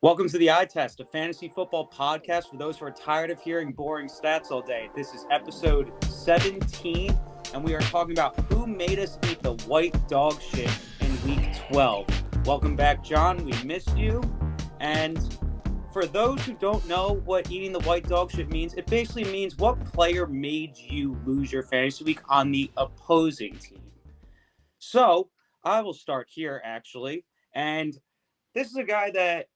Welcome to the Eye Test, a fantasy football podcast for those who are tired of hearing boring stats all day. This is episode 17, and we are talking about who made us eat the white dog shit in week 12. Welcome back, John. We missed you. And for those who don't know what eating the white dog shit means, it basically means what player made you lose your fantasy week on the opposing team. So I will start here, actually. And this is a guy that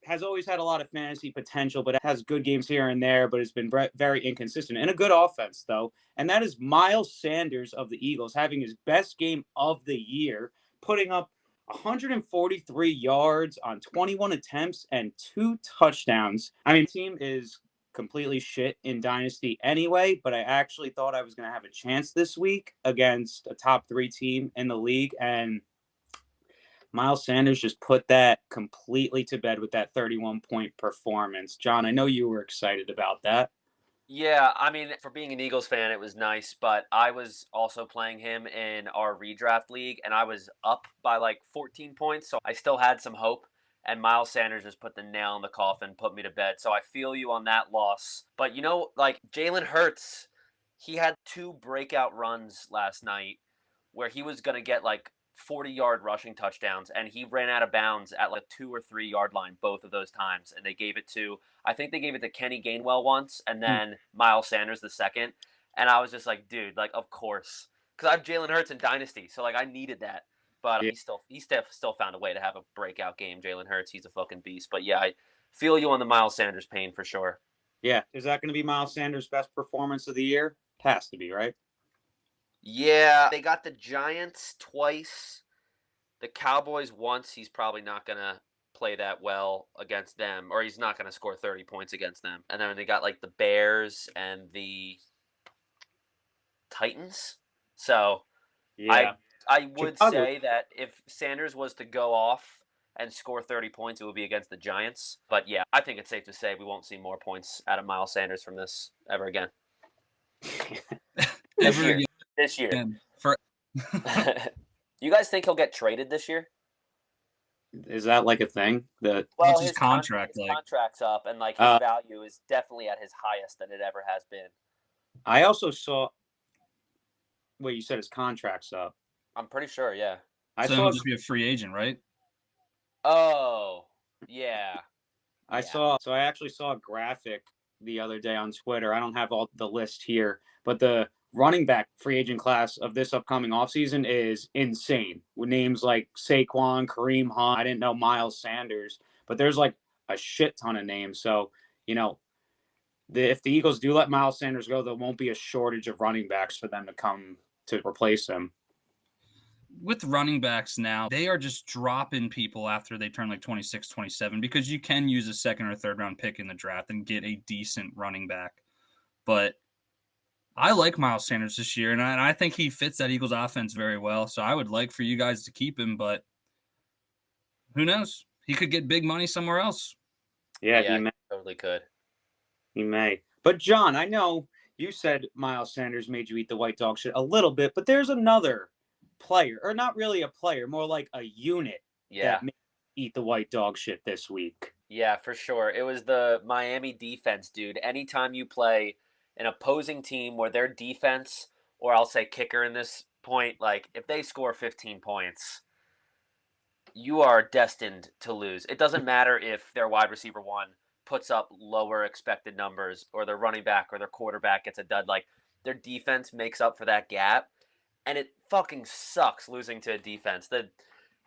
has always had a lot of fantasy potential, but has good games here and there, but has been very inconsistent. And a good offense, though. And that is Miles Sanders of the Eagles, having his best game of the year, putting up 143 yards on 21 attempts and 2 touchdowns. I mean, the team is completely shit in Dynasty anyway, but I actually thought I was going to have a chance this week against a top 3 team in the league, and Miles Sanders just put that completely to bed with that 31-point performance. John, I know you were excited about that. Yeah, I mean, for being an Eagles fan, it was nice, but I was also playing him in our redraft league, and I was up by like 14 points, so I still had some hope. And Miles Sanders just put the nail in the coffin, put me to bed. So I feel you on that loss. But like Jalen Hurts, he had 2 breakout runs last night where he was going to get like 40-yard rushing touchdowns, and he ran out of bounds at like 2 or 3 yard line both of those times, and I think they gave it to Kenny Gainwell once, and then Miles Sanders the second, and I was just like, dude, like of course, because I have Jalen Hurts in Dynasty, so like I needed that, but Yeah. he still found a way to have a breakout game. Jalen Hurts, he's a fucking beast. But yeah, I feel you on the Miles Sanders pain for sure. Yeah. Is that going to be Miles Sanders' best performance of the year? It has to be, right? Yeah, they got the Giants twice. The Cowboys once. He's probably not going to play that well against them, or he's not going to score 30 points against them. And then they got like the Bears and the Titans. So Yeah. I would Chicago. say that if Sanders was to go off and score 30 points, it would be against the Giants. But yeah, I think it's safe to say we won't see more points out of Miles Sanders from this ever again. This year. For You guys think he'll get traded this year? Is that like a thing? What's his contract like? Contract's up, and like his value is definitely at his highest that it ever has been. I also saw. Wait, you said his contract's up. I'm pretty sure, yeah. So he'll just be a free agent, right? Oh, yeah. I actually saw a graphic the other day on Twitter. I don't have all the list here, but the running back free agent class of this upcoming offseason is insane. With names like Saquon, Kareem Hunt. I didn't know Miles Sanders, but there's like a shit ton of names. So, if the Eagles do let Miles Sanders go, there won't be a shortage of running backs for them to come to replace him. With running backs now, they are just dropping people after they turn like 26, 27, because you can use a second or third round pick in the draft and get a decent running back. But I like Miles Sanders this year, and I think he fits that Eagles offense very well. So I would like for you guys to keep him, but who knows? He could get big money somewhere else. Yeah, he totally could. He may. But John, I know you said Miles Sanders made you eat the white dog shit a little bit, but there's another player, or not really a player, more like a unit that made you eat the white dog shit this week. Yeah, for sure. It was the Miami defense, dude. Anytime you play an opposing team where their defense, or I'll say kicker in this point, like if they score 15 points, you are destined to lose. It doesn't matter if their wide receiver 1 puts up lower expected numbers, or their running back or their quarterback gets a dud. Like their defense makes up for that gap, and it fucking sucks losing to a defense. The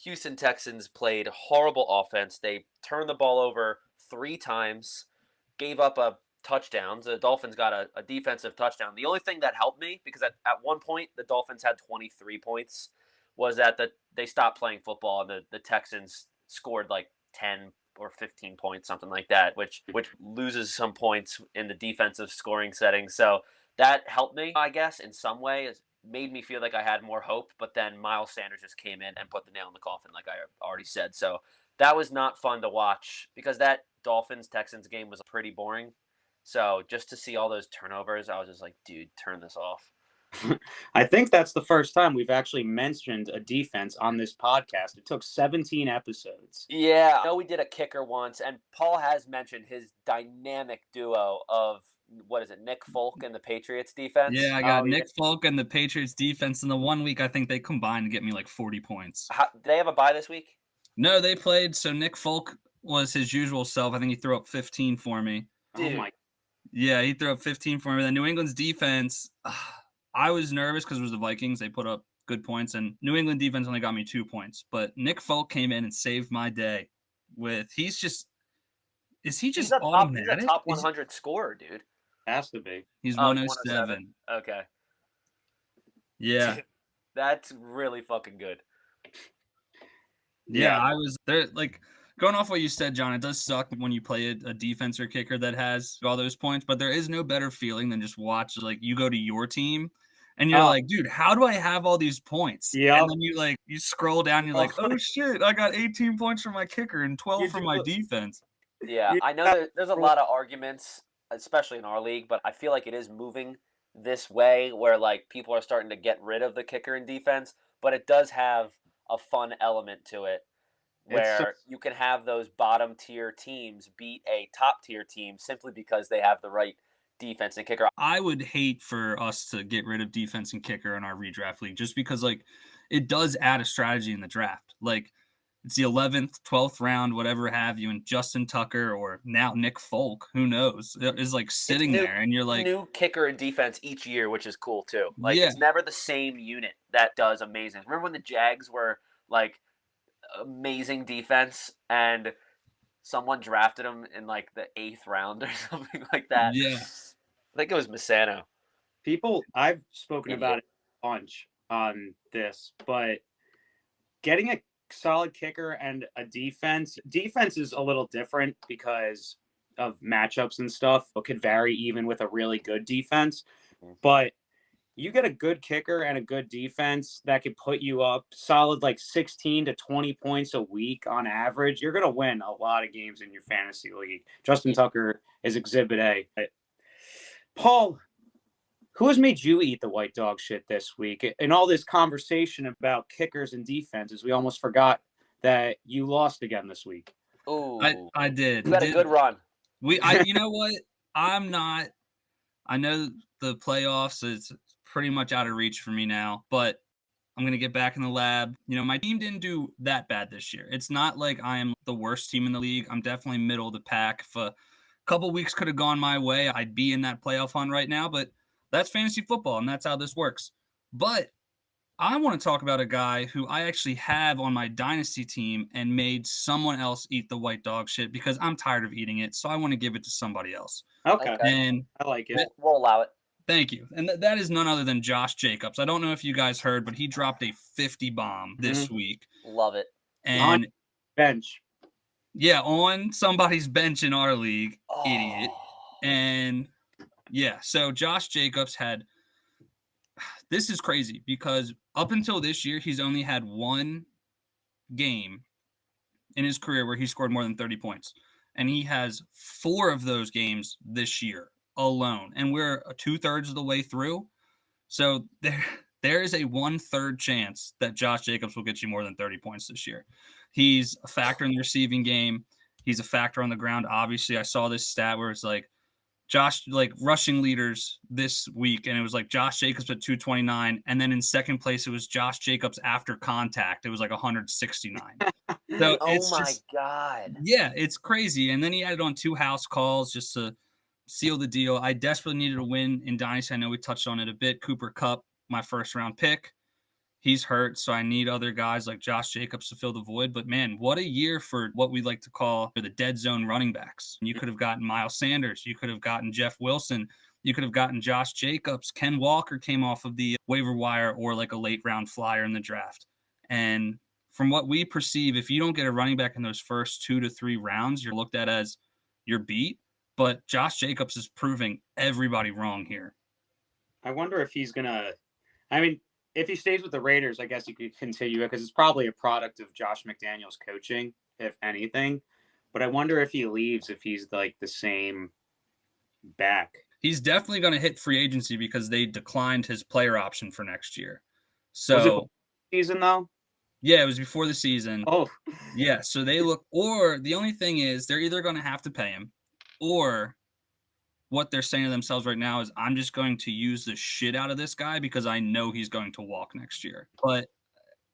Houston Texans played horrible offense. They turned the ball over 3 times, gave up a touchdowns. The Dolphins got a defensive touchdown. The only thing that helped me, because at one point the Dolphins had 23 points, was that they stopped playing football, and the Texans scored like 10 or 15 points, something like that, which loses some points in the defensive scoring setting. So that helped me, I guess, in some way. It made me feel like I had more hope, but then Miles Sanders just came in and put the nail in the coffin, like I already said. So that was not fun to watch, because that Dolphins-Texans game was pretty boring. So just to see all those turnovers, I was just like, dude, turn this off. I think that's the first time we've actually mentioned a defense on this podcast. It took 17 episodes. Yeah, I know we did a kicker once, and Paul has mentioned his dynamic duo of what is it, Nick Folk and the Patriots defense. Yeah, I got Oh, yeah. Nick Folk and the Patriots defense in the 1 week. I think they combined to get me like 40 points. Do they have a bye this week? No, they played. So Nick Folk was his usual self. I think he threw up 15 for me. Oh my. Yeah, he threw up 15 for me. Then New England's defense, I was nervous because it was the Vikings. They put up good points, and New England defense only got me 2 points. But Nick Folk came in and saved my day. He's a automatic? top 100 scorer, dude. Has to be. He's 107. Okay. Yeah. That's really fucking good. Yeah, I was there. Like, going off what you said, John, it does suck when you play a defense or kicker that has all those points, but there is no better feeling than just watch, like, you go to your team and you're like, dude, how do I have all these points? Yeah. And then you scroll down and you're like, oh shit, I got 18 points from my kicker and 12 from my defense. Yeah, I know there's a lot of arguments, especially in our league, but I feel like it is moving this way where, like, people are starting to get rid of the kicker and defense, but it does have a fun element to it where you can have those bottom tier teams beat a top tier team simply because they have the right defense and kicker. I would hate for us to get rid of defense and kicker in our redraft league just because, like, it does add a strategy in the draft. Like, it's the 11th, 12th round, whatever have you, and Justin Tucker or now Nick Folk, who knows, is like sitting there, and you're like, new kicker and defense each year, which is cool too. Like, yeah. It's never the same unit that does amazing. Remember when the Jags were like amazing defense and someone drafted them in like the 8th round or something like that? Yeah, I think it was Misano. I've spoken about it a bunch on this, but getting a solid kicker and a defense is a little different because of matchups and stuff. It could vary even with a really good defense, but you get a good kicker and a good defense that could put you up solid like 16 to 20 points a week on average. You're going to win a lot of games in your fantasy league. Justin Tucker is Exhibit A. Paul, who has made you eat the white dog shit this week? In all this conversation about kickers and defenses, we almost forgot that you lost again this week. Oh, I did. You had a good run. You know what? I know the playoffs is pretty much out of reach for me now, but I'm going to get back in the lab. You know, my team didn't do that bad this year. It's not like I am the worst team in the league. I'm definitely middle of the pack. If a couple weeks could have gone my way, I'd be in that playoff hunt right now, but that's fantasy football, and that's how this works. But I want to talk about a guy who I actually have on my dynasty team and made someone else eat the white dog shit because I'm tired of eating it, so I want to give it to somebody else. Okay. And I like it. We'll allow it. Thank you. And that is none other than Josh Jacobs. I don't know if you guys heard, but he dropped a 50 bomb this week. Love it. And on bench. Yeah, on somebody's bench in our league. Idiot. And yeah, so Josh Jacobs this is crazy because up until this year, he's only had one game in his career where he scored more than 30 points. And he has 4 of those games this year alone. And we're 2/3 of the way through. So there is a 1/3 chance that Josh Jacobs will get you more than 30 points this year. He's a factor in the receiving game. He's a factor on the ground. Obviously, I saw this stat where it's like, rushing leaders this week, and it was like Josh Jacobs at 229, and then in second place it was Josh Jacobs after contact. It was like 169. So God. Yeah, it's crazy. And then he added on 2 house calls just to seal the deal. I desperately needed a win in Dynasty. I know we touched on it a bit. Cooper Kupp, my first round pick. He's hurt, so I need other guys like Josh Jacobs to fill the void. But, man, what a year for what we like to call the dead zone running backs. You could have gotten Miles Sanders. You could have gotten Jeff Wilson. You could have gotten Josh Jacobs. Ken Walker came off of the waiver wire or like a late-round flyer in the draft. And from what we perceive, if you don't get a running back in those first 2 to 3 rounds, you're looked at as you're beat. But Josh Jacobs is proving everybody wrong here. I wonder if he's going to – I mean – if he stays with the Raiders, I guess you could continue it because it's probably a product of Josh McDaniels coaching, if anything. But I wonder if he leaves, if he's like the same back. He's definitely going to hit free agency because they declined his player option for next year. Was it So season though? yeah, it was before the season. Oh, Yeah, so they look, or the only thing is they're either going to have to pay him, or what they're saying to themselves right now is, I'm just going to use the shit out of this guy because I know he's going to walk next year. But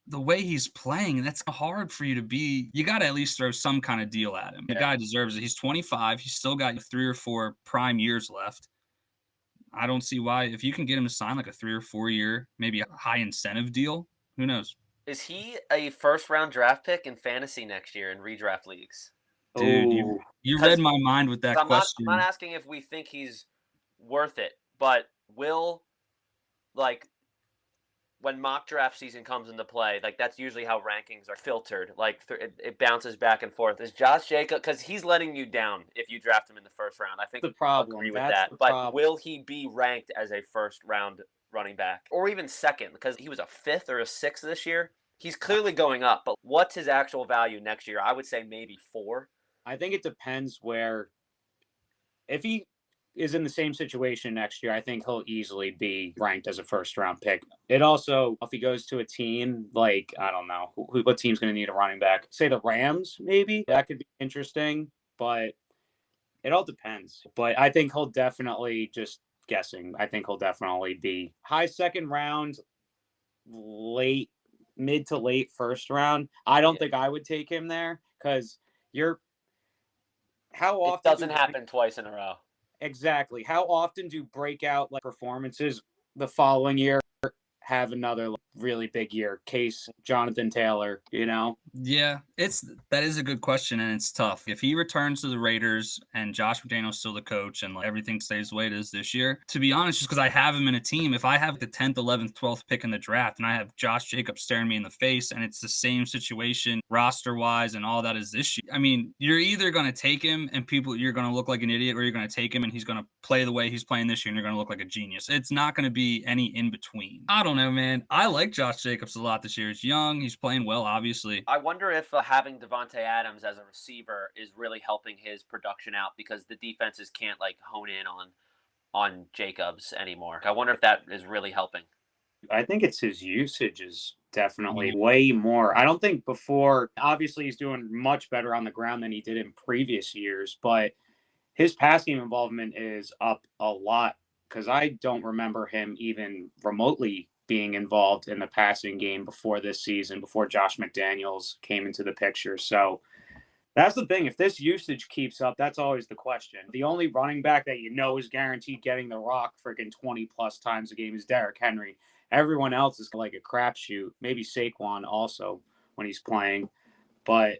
the way he's playing, that's hard for you to be. You got to at least throw some kind of deal at him. The guy deserves it. He's 25. He's still got 3 or 4 prime years left. I don't see why. If you can get him to sign like a 3 or 4 year, maybe a high incentive deal, who knows? Is he a first-round draft pick in fantasy next year in redraft leagues? Dude, oh. you read my mind with that question. I'm not asking if we think he's worth it, but will, like, when mock draft season comes into play, like, that's usually how rankings are filtered. Like, it bounces back and forth. Is Josh Jacobs, because he's letting you down if you draft him in the first round. I think the problem. agree with That's that. the But problem. will he be ranked as a first-round running back, or even second? Because he was a 5th or a 6th this year. He's clearly going up, but what's his actual value next year? I would say maybe 4. I think it depends where. If he is in the same situation next year, I think he'll easily be ranked as a first-round pick. It also, if he goes to a team like, I don't know, what team's going to need a running back? Say the Rams, maybe? That could be interesting, but it all depends. But I think he'll definitely, just guessing, I think he'll definitely be high second round, mid to late first round. I don't think I would take him there because how often it doesn't happen twice in a row. Exactly. How often do breakout performances the following year have another really big year? Case Jonathan Taylor, Yeah, that is a good question, and it's tough. If he returns to the Raiders and Josh McDaniel's still the coach and everything stays the way it is this year, to be honest, just because I have him in a team, if I have the 10th, 11th, 12th pick in the draft and I have Josh Jacobs staring me in the face and it's the same situation roster-wise and all that as this year, I mean, you're either going to take him and you're going to look like an idiot, or you're going to take him and he's going to play the way he's playing this year and you're going to look like a genius. It's not going to be any in between. I don't know, man. I like Josh Jacobs a lot this year. He's young. He's playing well, obviously. I wonder if having Devontae Adams as a receiver is really helping his production out, because the defenses can't hone in on Jacobs anymore. I wonder if that is really helping. I think it's his usage is definitely way more. I don't think before, obviously he's doing much better on the ground than he did in previous years, but his pass game involvement is up a lot, because I don't remember him even remotely being involved in the passing game before this season, before Josh McDaniels came into the picture. So that's the thing. If this usage keeps up, that's always the question. The only running back that is guaranteed getting the rock freaking 20 plus times a game is Derrick Henry. Everyone else is like a crapshoot. Maybe Saquon also when he's playing. But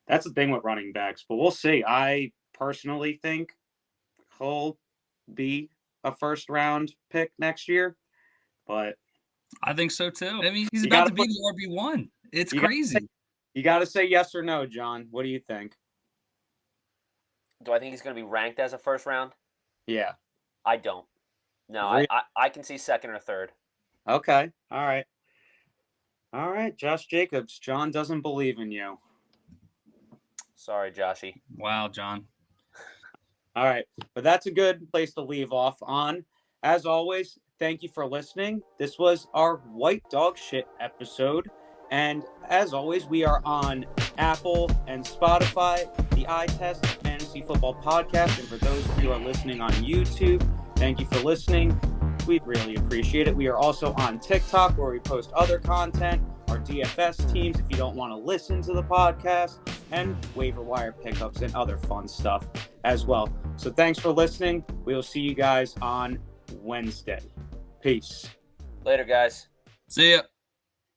that's the thing with running backs. But we'll see. I personally think he'll be a first round pick next year. But I think so too. I mean, he's about to be the RB1. It's crazy. You got to say yes or no, John. What do you think? Do I think he's going to be ranked as a first round? Yeah. I don't. No, really? I can see second or third. Okay. All right, Josh Jacobs. John doesn't believe in you. Sorry, Joshy. Wow, John. All right. But that's a good place to leave off on. As always, thank you for listening. This was our White Dog Shit episode. And as always, we are on Apple and Spotify, the iTest Fantasy Football Podcast. And for those of you who are listening on YouTube, thank you for listening. We really appreciate it. We are also on TikTok, where we post other content, our DFS teams if you don't want to listen to the podcast, and waiver wire pickups and other fun stuff as well. So thanks for listening. We will see you guys on Wednesday. Peace. Later, guys. See ya.